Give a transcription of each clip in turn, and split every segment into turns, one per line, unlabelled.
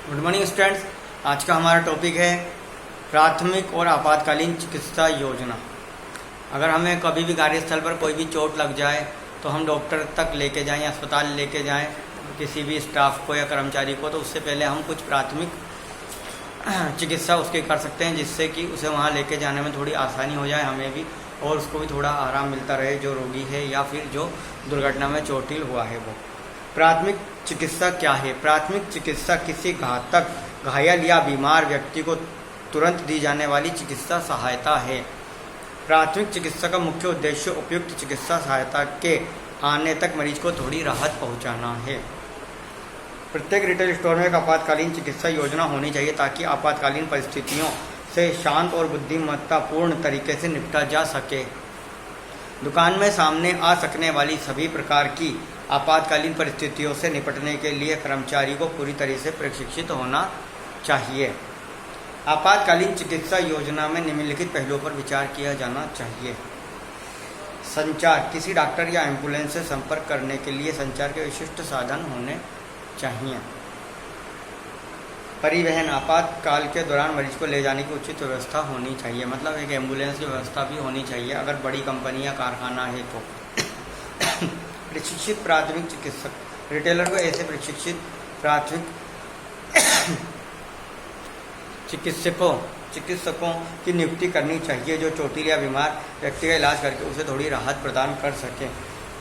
Good morning students. आज का हमारा टॉपिक है प्राथमिक और आपातकालीन चिकित्सा योजना। अगर हमें कभी भी कार्यस्थल पर कोई भी चोट लग जाए तो हम डॉक्टर तक लेके जाएं या अस्पताल लेके जाएं किसी भी स्टाफ को या कर्मचारी को, तो उससे पहले हम कुछ प्राथमिक चिकित्सा उसकी कर सकते हैं, जिससे कि उसे वहाँ लेके जाने में थोड़ी आसानी हो जाए हमें भी, और उसको भी थोड़ा आराम मिलता रहे जो रोगी है या फिर जो दुर्घटना में चोटिल हुआ है वो। प्राथमिक चिकित्सा क्या है? प्राथमिक चिकित्सा किसी घातक, घायल या बीमार व्यक्ति को तुरंत दी जाने वाली चिकित्सा सहायता है। प्राथमिक चिकित्सा का मुख्य उद्देश्य उपयुक्त चिकित्सा सहायता के आने तक मरीज को थोड़ी राहत पहुंचाना है। प्रत्येक रिटेल स्टोर में एक आपातकालीन चिकित्सा योजना होनी चाहिए ताकि आपातकालीन परिस्थितियों से शांत और बुद्धिमत्तापूर्ण तरीके से निपटा जा सके। दुकान में सामने आ सकने वाली सभी प्रकार की आपातकालीन परिस्थितियों से निपटने के लिए कर्मचारी को पूरी तरह से प्रशिक्षित होना चाहिए। आपातकालीन चिकित्सा योजना में निम्नलिखित पहलुओं पर विचार किया जाना चाहिए। संचार, किसी डॉक्टर या एम्बुलेंस से संपर्क करने के लिए संचार के विशिष्ट साधन होने चाहिए। परिवहन, आपातकाल के दौरान मरीज को ले जाने की उचित व्यवस्था होनी चाहिए, मतलब एक एम्बुलेंस की व्यवस्था भी होनी चाहिए अगर बड़ी कंपनी या कारखाना है तो। प्रशिक्षित प्राथमिक चिकित्सक, रिटेलर को ऐसे प्रशिक्षित प्राथमिक चिकित्सकों की नियुक्ति करनी चाहिए जो चोटिल या बीमार व्यक्ति का इलाज करके उसे थोड़ी राहत प्रदान कर सकें।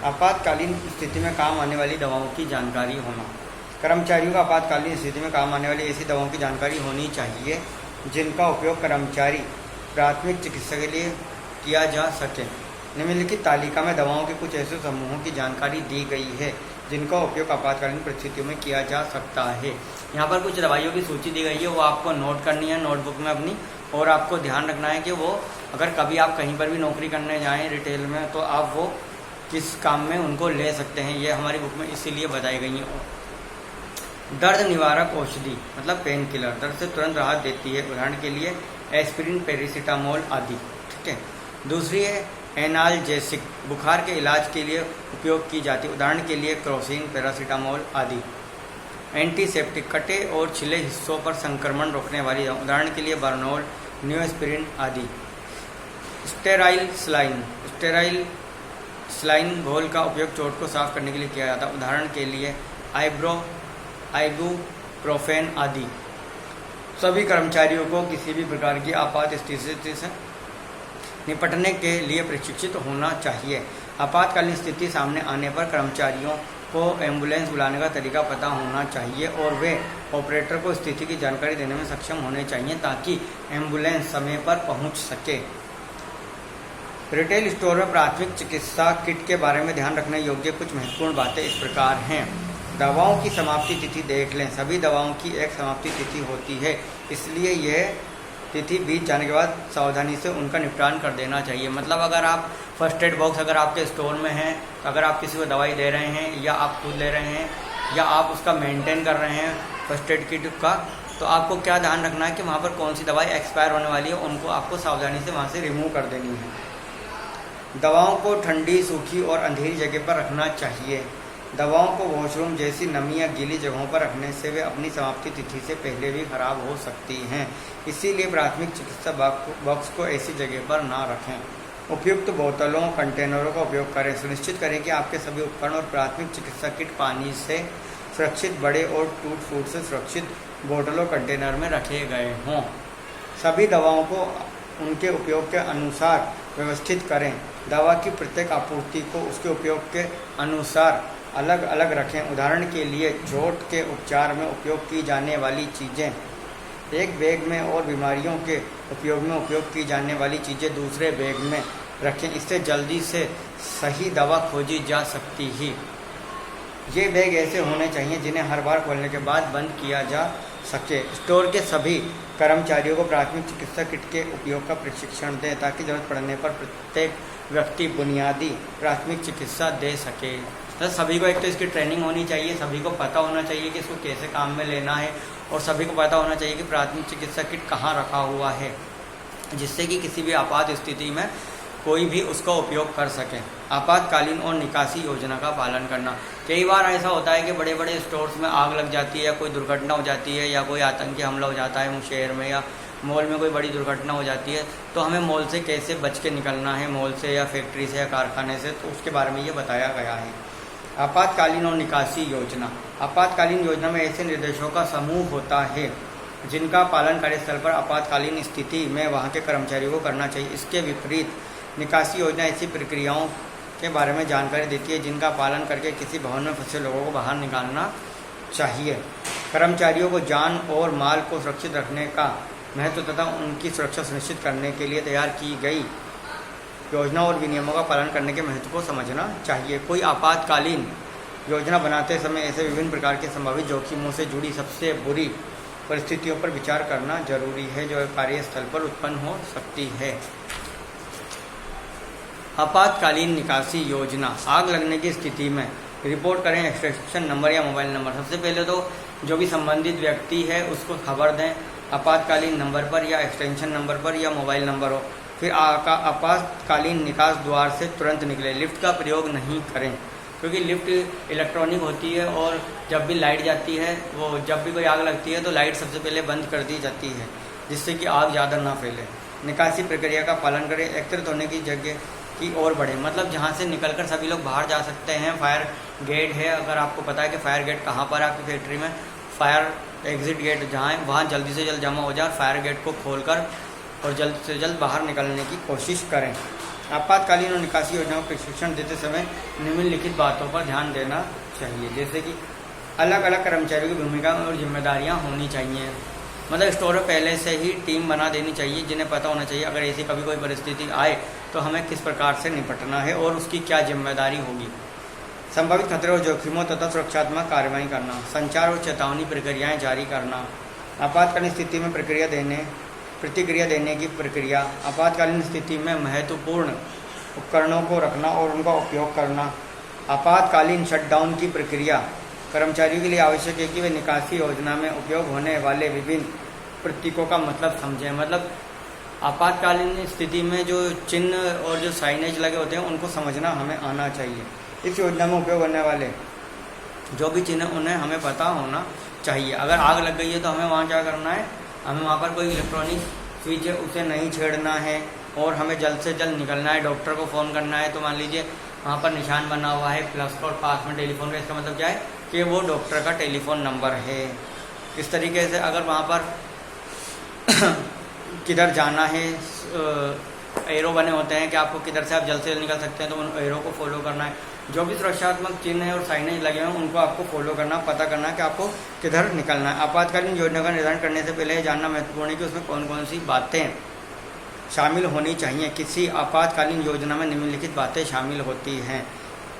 आपातकालीन स्थिति में काम आने वाली दवाओं की जानकारी होना, कर्मचारियों को आपातकालीन स्थिति में काम आने वाली ऐसी दवाओं की जानकारी होनी चाहिए जिनका उपयोग कर्मचारी प्राथमिक चिकित्सा के लिए किया जा सके। निम्नलिखित तालिका में दवाओं के कुछ ऐसे समूहों की जानकारी दी गई है जिनका उपयोग आपातकालीन परिस्थितियों में किया जा सकता है। यहाँ पर कुछ दवाइयों की सूची दी गई है, वो आपको नोट करनी है नोटबुक में अपनी, और आपको ध्यान रखना है कि वो अगर कभी आप कहीं पर भी नौकरी करने जाएं रिटेल में तो आप वो किस काम में उनको ले सकते हैं, ये हमारी बुक में इसीलिए बताई गई हैं। दर्द निवारक औषधि मतलब पेन किलर, दर्द से तुरंत राहत देती है, उदाहरण के लिए एस्पिरिन, पैरासीटामोल आदि। ठीक है। दूसरी है एनाल्जेसिक, बुखार के इलाज के लिए उपयोग की जाती है, उदाहरण के लिए क्रोसिन, पैरासीटामोल आदि। एंटीसेप्टिक, कटे और छिले हिस्सों पर संक्रमण रोकने वाली, उदाहरण के लिए बर्नोल, न्यूएस्पिरिन आदि। स्टेराइल स्लाइन घोल का उपयोग चोट को साफ करने के लिए किया जाता है, उदाहरण के लिए आइबुप्रोफेन आदि। सभी कर्मचारियों को किसी भी प्रकार की आपात स्थिति से निपटने के लिए प्रशिक्षित होना चाहिए। आपातकालीन स्थिति सामने आने पर कर्मचारियों को एम्बुलेंस बुलाने का तरीका पता होना चाहिए और वे ऑपरेटर को स्थिति की जानकारी देने में सक्षम होने चाहिए ताकि एम्बुलेंस समय पर पहुंच सके। रिटेल स्टोर में प्राथमिक चिकित्सा किट के बारे में ध्यान रखने योग्य कुछ महत्वपूर्ण बातें इस प्रकार हैं। दवाओं की समाप्ति तिथि देख लें। सभी दवाओं की एक समाप्ति तिथि होती है, इसलिए यह तिथि बीत जाने के बाद सावधानी से उनका निपटान कर देना चाहिए। मतलब अगर आप फर्स्ट एड बॉक्स अगर आपके स्टोर में है, अगर आप किसी को दवाई दे रहे हैं या आप खुद ले रहे हैं या आप उसका मेंटेन कर रहे हैं फर्स्ट एड किट का, तो आपको क्या ध्यान रखना है कि वहाँ पर कौन सी दवाई एक्सपायर होने वाली है, उनको आपको सावधानी से वहाँ से रिमूव कर देनी है। दवाओं को ठंडी, सूखी और अंधेरी जगह पर रखना चाहिए। दवाओं को वॉशरूम जैसी नमी या गीली जगहों पर रखने से वे अपनी समाप्ति तिथि से पहले भी खराब हो सकती हैं, इसीलिए प्राथमिक चिकित्सा बॉक्स को ऐसी जगह पर ना रखें। उपयुक्त बोतलों, कंटेनरों का उपयोग करें। सुनिश्चित करें कि आपके सभी उपकरण और प्राथमिक चिकित्सा किट पानी से सुरक्षित, बड़े और टूट फूट से सुरक्षित बोतलों कंटेनर में रखे गए हों। सभी दवाओं को उनके उपयोग के अनुसार व्यवस्थित करें। दवा की प्रत्येक आपूर्ति को उसके उपयोग के अनुसार अलग अलग रखें, उदाहरण के लिए चोट के उपचार में उपयोग की जाने वाली चीज़ें एक बैग में और बीमारियों के उपयोग में उपयोग की जाने वाली चीज़ें दूसरे बैग में रखें, इससे जल्दी से सही दवा खोजी जा सकती है। ये बैग ऐसे होने चाहिए जिन्हें हर बार खोलने के बाद बंद किया जा सके। स्टोर के सभी कर्मचारियों को प्राथमिक चिकित्सा किट के उपयोग का प्रशिक्षण दें ताकि जरूरत पड़ने पर प्रत्येक व्यक्ति बुनियादी प्राथमिक चिकित्सा दे सके। तो सभी को एक तो इसकी ट्रेनिंग होनी चाहिए, सभी को पता होना चाहिए कि इसको कैसे काम में लेना है, और सभी को पता होना चाहिए कि प्राथमिक चिकित्सा किट कहाँ रखा हुआ है, जिससे कि किसी भी आपात स्थिति में कोई भी उसका उपयोग कर सके। आपातकालीन और निकासी योजना का पालन करना। कई बार ऐसा होता है कि बड़े बड़े स्टोर्स में आग लग जाती है या कोई दुर्घटना हो जाती है या कोई आतंकी हमला हो जाता है शहर में या मॉल में कोई बड़ी दुर्घटना हो जाती है, तो हमें मॉल से कैसे बच के निकलना है, मॉल से या फैक्ट्री से या कारखाने से, तो उसके बारे में ये बताया गया है। आपातकालीन और निकासी योजना। आपातकालीन योजना में ऐसे निर्देशों का समूह होता है जिनका पालन कार्यस्थल पर आपातकालीन स्थिति में वहाँ के कर्मचारियों को करना चाहिए। इसके विपरीत निकासी योजना ऐसी प्रक्रियाओं के बारे में जानकारी देती है जिनका पालन करके किसी भवन में फंसे लोगों को बाहर निकालना चाहिए। कर्मचारियों को जान और माल को सुरक्षित रखने का महत्व तथा उनकी सुरक्षा सुनिश्चित करने के लिए तैयार की गई योजना और विनियमों का पालन करने के महत्व को समझना चाहिए। कोई आपातकालीन योजना बनाते समय ऐसे विभिन्न प्रकार के संभावित जोखिमों से जुड़ी सबसे बुरी परिस्थितियों पर विचार करना जरूरी है जो कार्यस्थल पर उत्पन्न हो सकती है। आपातकालीन निकासी योजना। आग लगने की स्थिति में रिपोर्ट करें एक्सटेंशन नंबर या मोबाइल नंबर। सबसे पहले तो जो भी संबंधित व्यक्ति है उसको खबर दें आपातकालीन नंबर पर या एक्सटेंशन नंबर पर या मोबाइल नंबर हो। फिर आपातकालीन निकास द्वार से तुरंत निकले। लिफ्ट का प्रयोग नहीं करें क्योंकि लिफ्ट इलेक्ट्रॉनिक होती है और जब भी लाइट जाती है, वो जब भी कोई आग लगती है तो लाइट सबसे पहले बंद कर दी जाती है जिससे कि आग ज़्यादा ना फैले। निकासी प्रक्रिया का पालन करें। एकत्रित होने की जगह की ओर बढ़े, मतलब जहाँ से निकलकर सभी लोग बाहर जा सकते हैं। फायर गेट है, अगर आपको पता है कि फायर गेट कहाँ पर है आपकी फैक्ट्री में, फायर एग्जिट गेट जहाँ है वहाँ जल्दी से जल्द जमा हो जाए। फायर गेट को खोलकर और जल्द से जल्द बाहर निकलने की कोशिश करें। आपातकालीन और निकासी योजनाओं को प्रशिक्षण देते समय निम्नलिखित बातों पर ध्यान देना चाहिए, जैसे कि अलग अलग कर्मचारियों की भूमिका और जिम्मेदारियां होनी चाहिए। मतलब स्टोर में पहले से ही टीम बना देनी चाहिए जिन्हें पता होना चाहिए अगर ऐसी कभी कोई परिस्थिति आए तो हमें किस प्रकार से निपटना है और उसकी क्या जिम्मेदारी होगी। संभावित खतरे और जोखिमों तथा सुरक्षात्मक कार्रवाई करना। संचार और चेतावनी प्रक्रियाएं जारी करना। आपातकालीन स्थिति में प्रतिक्रिया देने की प्रक्रिया। आपातकालीन स्थिति में महत्वपूर्ण उपकरणों को रखना और उनका उपयोग करना। आपातकालीन शटडाउन की प्रक्रिया। कर्मचारियों के लिए आवश्यक है कि वे निकासी योजना में उपयोग होने वाले विभिन्न प्रतीकों का मतलब समझें। मतलब आपातकालीन स्थिति में जो चिन्ह और जो साइनेज लगे होते हैं उनको समझना हमें आना चाहिए। इस योजना में उपयोग होने वाले जो भी चिन्ह उन्हें हमें पता होना चाहिए। अगर आग लग गई है तो हमें वहाँ क्या करना है, हमें वहाँ पर कोई इलेक्ट्रॉनिक स्विच है उसे नहीं छेड़ना है और हमें जल्द से जल्द निकलना है। डॉक्टर को फ़ोन करना है तो मान लीजिए वहाँ पर निशान बना हुआ है प्लस और पास में टेलीफोन का, इसका मतलब क्या है कि वो डॉक्टर का टेलीफोन नंबर है। इस तरीके से अगर वहाँ पर किधर जाना है, एरो बने होते हैं कि आपको किधर से आप जल्द से जल्द निकल सकते हैं तो उन एरो को फॉलो करना है। जो भी सुरक्षात्मक चिन्ह है और साइनेज लगे हैं उनको आपको फॉलो करना, पता करना है कि आपको किधर निकलना है। आपातकालीन योजना का निर्धारण करने से पहले जानना महत्वपूर्ण है कि उसमें कौन कौन सी बातें शामिल होनी चाहिए। किसी आपातकालीन योजना में निम्नलिखित बातें शामिल होती हैं।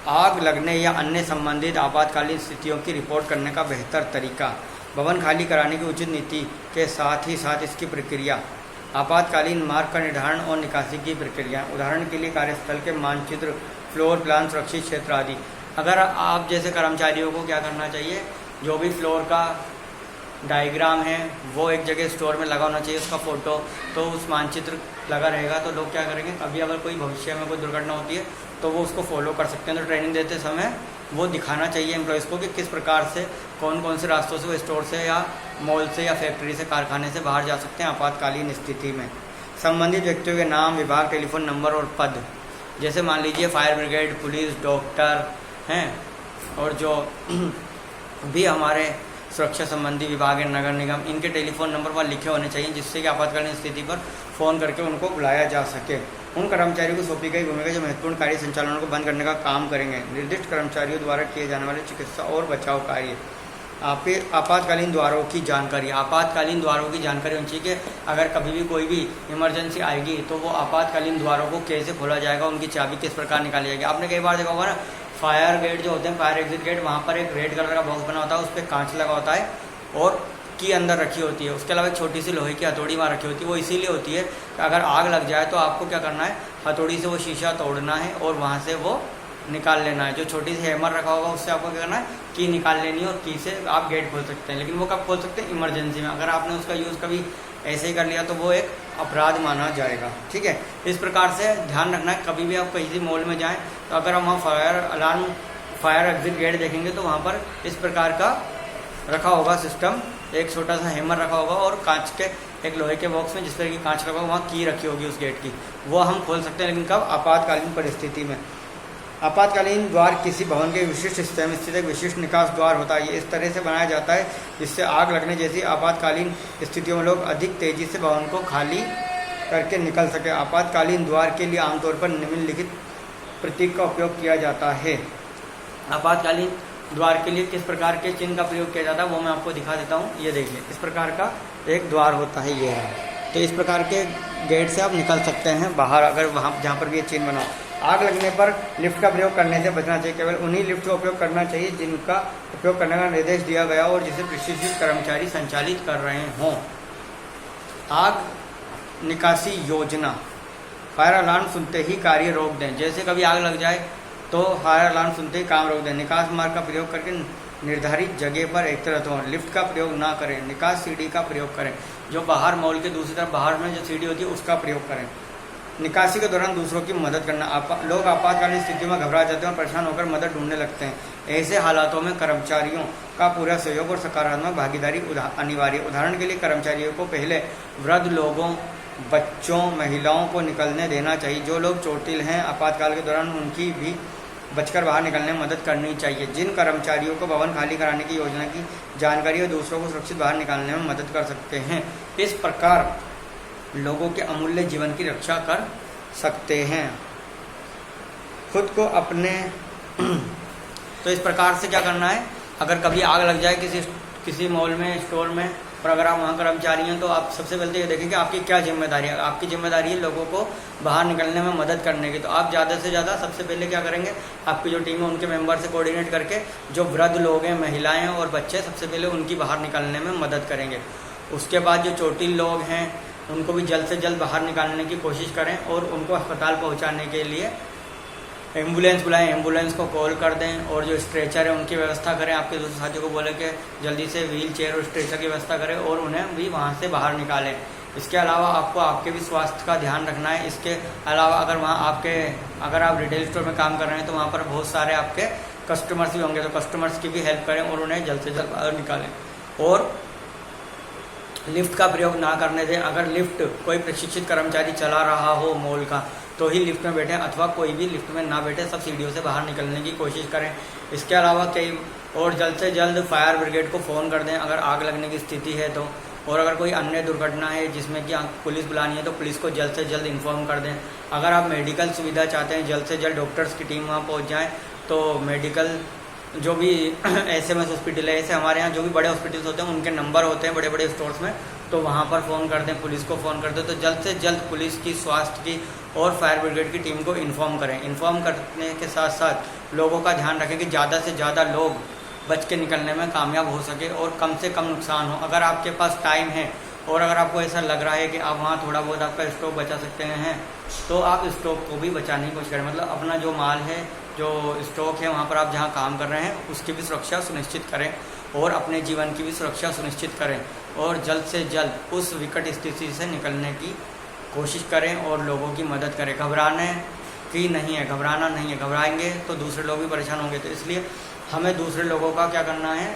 आग लगने या अन्य संबंधित आपातकालीन स्थितियों की रिपोर्ट करने का बेहतर तरीका। भवन खाली कराने की उचित नीति के साथ ही साथ इसकी प्रक्रिया। आपातकालीन मार्ग का निर्धारण और निकासी की प्रक्रिया। उदाहरण के लिए कार्यस्थल के मानचित्र, फ्लोर प्लान, सुरक्षित क्षेत्र आदि। अगर आप जैसे कर्मचारियों को क्या करना चाहिए, जो भी फ्लोर का डायग्राम है वो एक जगह स्टोर में लगा होना चाहिए, उसका फ़ोटो, तो उस मानचित्र लगा रहेगा तो लोग क्या करेंगे, अभी अगर कोई भविष्य में कोई दुर्घटना होती है तो वो उसको फॉलो कर सकते हैं। तो ट्रेनिंग देते समय वो दिखाना चाहिए एम्प्लॉयज़ को कि किस प्रकार से कौन कौन से रास्तों से वो स्टोर से या मॉल से या फैक्ट्री से, कारखाने से बाहर जा सकते हैं आपातकालीन स्थिति में। संबंधित व्यक्तियों के नाम, विभाग, टेलीफोन नंबर और पद, जैसे मान लीजिए फायर ब्रिगेड, पुलिस, डॉक्टर हैं और जो भी हमारे सुरक्षा संबंधी विभाग है, नगर निगम, इनके टेलीफोन नंबर वहाँ लिखे होने चाहिए जिससे कि आपातकालीन स्थिति पर फ़ोन करके उनको बुलाया जा सके। उन कर्मचारियों को सौंपी गई भूमिका जो महत्वपूर्ण कार्य संचालनों को बंद करने का काम करेंगे। निर्दिष्ट कर्मचारियों द्वारा किए जाने वाले चिकित्सा और बचाव कार्य। आपातकालीन द्वारों की जानकारी। आपातकालीन द्वारों की जानकारी होनी चाहिए कि अगर कभी भी कोई भी इमरजेंसी आएगी तो वो आपातकालीन द्वारों को कैसे खोला जाएगा, उनकी चाबी किस प्रकार निकाली जाएगी। आपने कई बार देखा होगा ना, फायर गेट जो होते हैं, फायर एग्जिट गेट, वहाँ पर एक रेड कलर का बॉक्स बना होता है, उस पर कांच लगा होता है और की अंदर रखी होती है। उसके अलावा एक छोटी सी लोहे की हथौड़ी वहाँ रखी होती है। वो इसीलिए होती है कि अगर आग लग जाए तो आपको क्या करना है, हथौड़ी से वो शीशा तोड़ना है और वहाँ से वो निकाल लेना है। जो छोटी सी हैमर रखा होगा उससे आपको क्या करना है, की निकाल लेनी है और की से आप गेट खोल सकते हैं। लेकिन वो कब खोल सकते हैं, इमरजेंसी में। अगर आपने उसका यूज़ कभी ऐसे ही कर लिया तो वो एक अपराध माना जाएगा। ठीक है, इस प्रकार से ध्यान रखना है कभी भी आप किसी मॉल में जाएं तो अगर हम वहाँ fire alarm, fire exit gate देखेंगे तो वहाँ पर इस प्रकार का रखा होगा सिस्टम, एक छोटा सा हैमर रखा होगा और कांच के एक लोहे के बॉक्स में जिस तरह की कांच लगा होगा वहाँ की रखी होगी उस गेट की, वो हम खोल सकते हैं। लेकिन कब, आपातकालीन परिस्थिति में। आपातकालीन द्वार किसी भवन के विशिष्ट हिस्से में स्थित एक विशिष्ट निकास द्वार होता है। ये इस तरह से बनाया जाता है जिससे आग लगने जैसी आपातकालीन स्थितियों में लोग अधिक तेजी से भवन को खाली करके निकल सके। आपातकालीन द्वार के लिए आमतौर पर निम्नलिखित प्रतीक का उपयोग किया जाता है। आपातकालीन द्वार के लिए किस प्रकार के चिन्ह का प्रयोग किया जाता है वो मैं आपको दिखा देता हूँ। ये देखिए, इस प्रकार का एक द्वार होता है, ये है। तो इस प्रकार के गेट से आप निकल सकते हैं बाहर, अगर वहाँ जहाँ पर भी ये चिन्ह बना। आग लगने पर लिफ्ट का प्रयोग करने से बचना चाहिए। केवल उन्हीं लिफ्ट का उपयोग करना चाहिए जिनका उपयोग करने का निर्देश दिया गया और जिसे प्रशिक्षित कर्मचारी संचालित कर रहे हों। आग निकासी योजना। फायर अलार्म सुनते ही कार्य रोक दें। जैसे कभी आग लग जाए तो फायर अलार्म सुनते ही काम रोक दें। निकास मार्ग का प्रयोग करके निर्धारित जगह पर एकत्रित हों। लिफ्ट का प्रयोग ना करें। निकास सीढ़ी का प्रयोग करें। जो बाहर मॉल के दूसरी तरफ बाहर में जो सीढ़ी होती है उसका प्रयोग करें। निकासी के दौरान दूसरों की मदद करना। लोग आपातकालीन स्थितियों में घबरा जाते हैं और परेशान होकर मदद ढूंढने लगते हैं। ऐसे हालातों में कर्मचारियों का पूरा सहयोग और सकारात्मक भागीदारी अनिवार्य। उदाहरण के लिए कर्मचारियों को पहले वृद्ध लोगों, बच्चों, महिलाओं को निकलने देना चाहिए। जो लोग चोटिल हैं आपातकाल के दौरान उनकी भी बचकर बाहर निकलने में मदद करनी चाहिए। जिन कर्मचारियों को भवन खाली कराने की योजना की जानकारी और दूसरों को सुरक्षित बाहर निकालने में मदद कर सकते हैं। इस प्रकार लोगों के अमूल्य जीवन की रक्षा कर सकते हैं। खुद को अपने तो इस प्रकार से क्या करना है, अगर कभी आग लग जाए किसी मॉल में, स्टोर में, और अगर आप वहाँ कर्मचारी हैं तो आप सबसे पहले ये देखें कि आपकी क्या जिम्मेदारी है। आपकी जिम्मेदारी है लोगों को बाहर निकलने में मदद करने की। तो आप ज़्यादा से ज़्यादा सबसे पहले क्या करेंगे, आपकी जो टीम है उनके मेंबर से कोऑर्डिनेट करके जो वृद्ध लोग हैं, महिलाएं हैं और बच्चे, सबसे पहले उनकी बाहर निकलने में मदद करेंगे। उसके बाद जो चोटिल लोग हैं उनको भी जल्द से जल्द बाहर निकालने की कोशिश करें और उनको अस्पताल पहुँचाने के लिए एम्बुलेंस बुलाएं, एम्बुलेंस को कॉल कर दें और जो स्ट्रेचर है उनकी व्यवस्था करें। आपके दूसरे साथियों को बोले कि जल्दी से व्हील चेयर और स्ट्रेचर की व्यवस्था करें और उन्हें भी वहाँ से बाहर निकालें। इसके अलावा आपको आपके भी स्वास्थ्य का ध्यान रखना है। इसके अलावा अगर आप रिटेल स्टोर में काम कर रहे हैं तो वहाँ पर बहुत सारे आपके कस्टमर्स भी होंगे, तो कस्टमर्स की भी हेल्प करें और उन्हें जल्द से जल्द बाहर निकालें। और लिफ्ट का प्रयोग ना करने दें। अगर लिफ्ट कोई प्रशिक्षित कर्मचारी चला रहा हो मॉल का तो ही लिफ्ट में बैठे, अथवा कोई भी लिफ्ट में ना बैठे, सब सीढ़ियों से बाहर निकलने की कोशिश करें। इसके अलावा जल्द से जल्द फायर ब्रिगेड को फ़ोन कर दें अगर आग लगने की स्थिति है तो। और अगर कोई अन्य दुर्घटना है जिसमें कि पुलिस बुलानी है तो पुलिस को जल्द से जल्द इन्फॉर्म कर दें। अगर आप मेडिकल सुविधा चाहते हैं, जल्द से जल्द डॉक्टर्स की टीम वहाँ पहुँच जाए तो मेडिकल जो भी SMS हॉस्पिटल है, ऐसे हमारे यहाँ जो भी बड़े हॉस्पिटल्स होते हैं उनके नंबर होते हैं बड़े बड़े स्टोर्स में, तो वहाँ पर फ़ोन कर दें, पुलिस को फ़ोन कर दें। तो जल्द से जल्द पुलिस की, स्वास्थ्य की और फायर ब्रिगेड की टीम को इन्फॉर्म करें। इन्फॉर्म करने के साथ साथ लोगों का ध्यान रखें कि ज़्यादा से ज़्यादा लोग बच के निकलने में कामयाब हो सके और कम से कम नुकसान हो। अगर आपके पास टाइम है और अगर आपको ऐसा लग रहा है कि आप वहाँ थोड़ा बहुत आपका स्टॉक बचा सकते हैं तो आप स्टॉक को भी बचाने की कोशिश करें। मतलब अपना जो माल है, जो स्टॉक है, वहाँ पर आप जहाँ काम कर रहे हैं उसकी भी सुरक्षा सुनिश्चित करें और अपने जीवन की भी सुरक्षा सुनिश्चित करें और जल्द से जल्द उस विकट स्थिति से निकलने की कोशिश करें और लोगों की मदद करें। घबराना नहीं है। घबराएंगे तो दूसरे लोग भी परेशान होंगे। तो इसलिए हमें दूसरे लोगों का क्या करना है,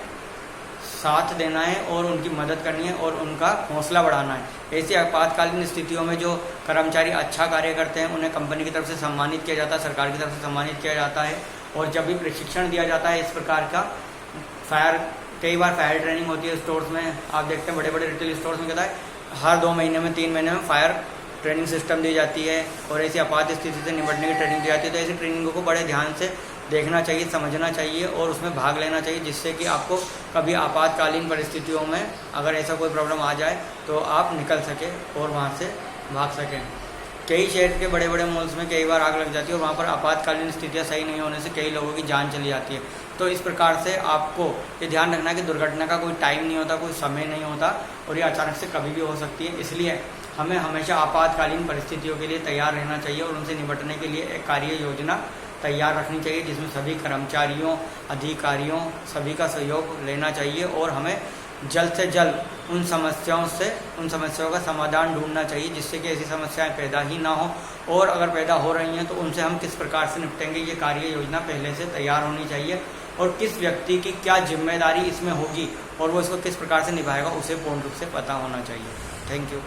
साथ देना है और उनकी मदद करनी है और उनका हौसला बढ़ाना है। ऐसी आपातकालीन स्थितियों में जो कर्मचारी अच्छा कार्य करते हैं उन्हें कंपनी की तरफ से सम्मानित किया जाता है, सरकार की तरफ से सम्मानित किया जाता है। और जब भी प्रशिक्षण दिया जाता है इस प्रकार का, कई बार फायर ट्रेनिंग होती है स्टोर्स में, आप देखते हैं बड़े बड़े रिटेल स्टोर्स में क्या है, हर 2 महीने में 3 महीने में फायर ट्रेनिंग सिस्टम दी जाती है और ऐसी आपात स्थिति से निपटने की ट्रेनिंग दी जाती है। तो ऐसी ट्रेनिंगों को बड़े ध्यान से देखना चाहिए, समझना चाहिए और उसमें भाग लेना चाहिए, जिससे कि आपको कभी आपातकालीन परिस्थितियों में अगर ऐसा कोई प्रॉब्लम आ जाए तो आप निकल सकें और वहाँ से भाग सकें। कई शहर के बड़े बड़े मॉल्स में कई बार आग लग जाती है और वहाँ पर आपातकालीन स्थितियाँ सही नहीं होने से कई लोगों की जान चली जाती है। तो इस प्रकार से आपको ये ध्यान रखना है कि दुर्घटना का कोई टाइम नहीं होता, कोई समय नहीं होता और ये अचानक से कभी भी हो सकती है। इसलिए हमें हमेशा आपातकालीन परिस्थितियों के लिए तैयार रहना चाहिए और उनसे निपटने के लिए एक कार्य योजना तैयार रखनी चाहिए, जिसमें सभी कर्मचारियों, अधिकारियों सभी का सहयोग लेना चाहिए और हमें जल्द से जल्द उन समस्याओं का समाधान ढूंढना चाहिए, जिससे कि ऐसी समस्याएं पैदा ही ना हो, और अगर पैदा हो रही हैं तो उनसे हम किस प्रकार से निपटेंगे, ये कार्य योजना पहले से तैयार होनी चाहिए और किस व्यक्ति की क्या जिम्मेदारी इसमें होगी और वो इसको किस प्रकार से निभाएगा उसे पूर्ण रूप से पता होना चाहिए। Thank you.